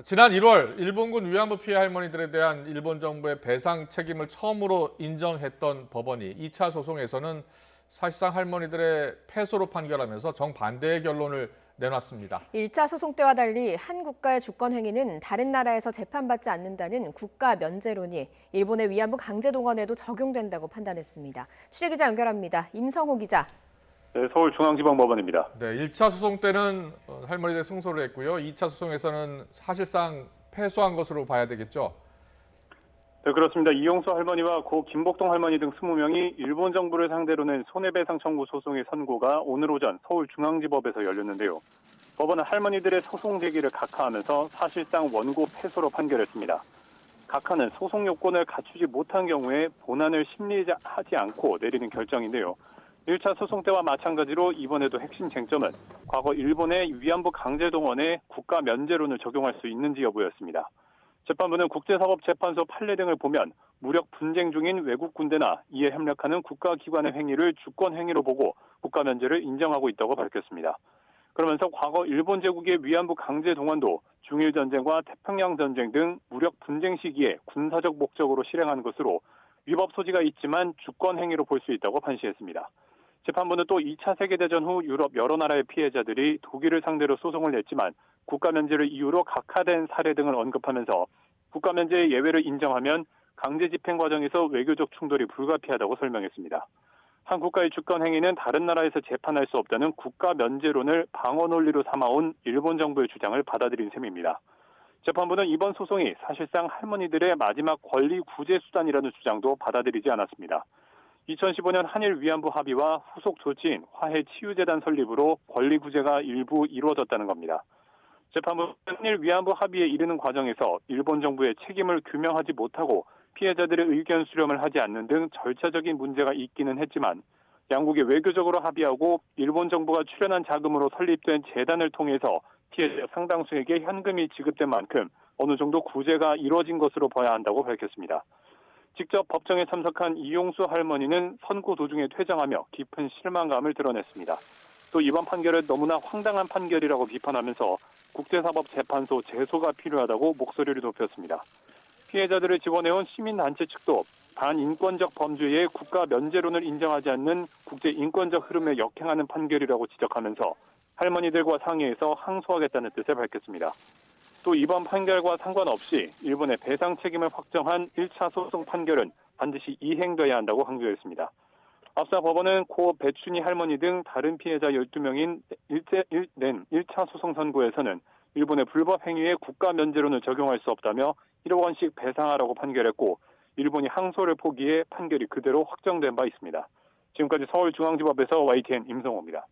지난 1월 일본군 위안부 피해 할머니들에 대한 일본 정부의 배상 책임을 처음으로 인정했던 법원이 2차 소송에서는 사실상 할머니들의 패소로 판결하면서 정반대의 결론을 내놨습니다. 1차 소송 때와 달리 한 국가의 주권 행위는 다른 나라에서 재판받지 않는다는 국가 면제론이 일본의 위안부 강제 동원에도 적용된다고 판단했습니다. 취재기자 연결합니다. 임성호 기자. 네, 서울중앙지방법원입니다. 네, 1차 소송 때는 할머니들 승소를 했고요. 2차 소송에서는 사실상 패소한 것으로 봐야 되겠죠. 네, 그렇습니다. 이용수 할머니와 고 김복동 할머니 등 20명이 일본 정부를 상대로 낸 손해배상 청구 소송의 선고가 오늘 오전 서울중앙지법에서 열렸는데요. 법원은 할머니들의 소송 제기를 각하하면서 사실상 원고 패소로 판결했습니다. 각하는 소송 요건을 갖추지 못한 경우에 본안을 심리하지 않고 내리는 결정인데요. 1차 소송 때와 마찬가지로 이번에도 핵심 쟁점은 과거 일본의 위안부 강제 동원에 국가 면제론을 적용할 수 있는지 여부였습니다. 재판부는 국제사법재판소 판례 등을 보면 무력 분쟁 중인 외국 군대나 이에 협력하는 국가기관의 행위를 주권 행위로 보고 국가 면제를 인정하고 있다고 밝혔습니다. 그러면서 과거 일본 제국의 위안부 강제 동원도 중일전쟁과 태평양전쟁 등 무력 분쟁 시기에 군사적 목적으로 실행한 것으로 위법 소지가 있지만 주권 행위로 볼 수 있다고 판시했습니다. 재판부는 또 2차 세계대전 후 유럽 여러 나라의 피해자들이 독일을 상대로 소송을 냈지만 국가 면제를 이유로 각하된 사례 등을 언급하면서 국가 면제의 예외를 인정하면 강제 집행 과정에서 외교적 충돌이 불가피하다고 설명했습니다. 한 국가의 주권 행위는 다른 나라에서 재판할 수 없다는 국가 면제론을 방어 논리로 삼아온 일본 정부의 주장을 받아들인 셈입니다. 재판부는 이번 소송이 사실상 할머니들의 마지막 권리 구제 수단이라는 주장도 받아들이지 않았습니다. 2015년 한일 위안부 합의와 후속 조치인 화해치유재단 설립으로 권리 구제가 일부 이루어졌다는 겁니다. 재판부는 한일 위안부 합의에 이르는 과정에서 일본 정부의 책임을 규명하지 못하고 피해자들의 의견 수렴을 하지 않는 등 절차적인 문제가 있기는 했지만 양국이 외교적으로 합의하고 일본 정부가 출연한 자금으로 설립된 재단을 통해서 피해자 상당수에게 현금이 지급된 만큼 어느 정도 구제가 이루어진 것으로 봐야 한다고 밝혔습니다. 직접 법정에 참석한 이용수 할머니는 선고 도중에 퇴장하며 깊은 실망감을 드러냈습니다. 또 이번 판결은 너무나 황당한 판결이라고 비판하면서 국제사법재판소 제소가 필요하다고 목소리를 높였습니다. 피해자들을 지원해온 시민단체 측도 반인권적 범죄의 국가 면제론을 인정하지 않는 국제인권적 흐름에 역행하는 판결이라고 지적하면서 할머니들과 상의해서 항소하겠다는 뜻을 밝혔습니다. 또 이번 판결과 상관없이 일본의 배상 책임을 확정한 1차 소송 판결은 반드시 이행돼야 한다고 강조했습니다. 앞서 법원은 고 배춘희 할머니 등 다른 피해자 12명인 낸 1차 소송 선고에서는 일본의 불법 행위에 국가 면제론을 적용할 수 없다며 1억 원씩 배상하라고 판결했고 일본이 항소를 포기해 판결이 그대로 확정된 바 있습니다. 지금까지 서울중앙지법에서 YTN 임성호입니다.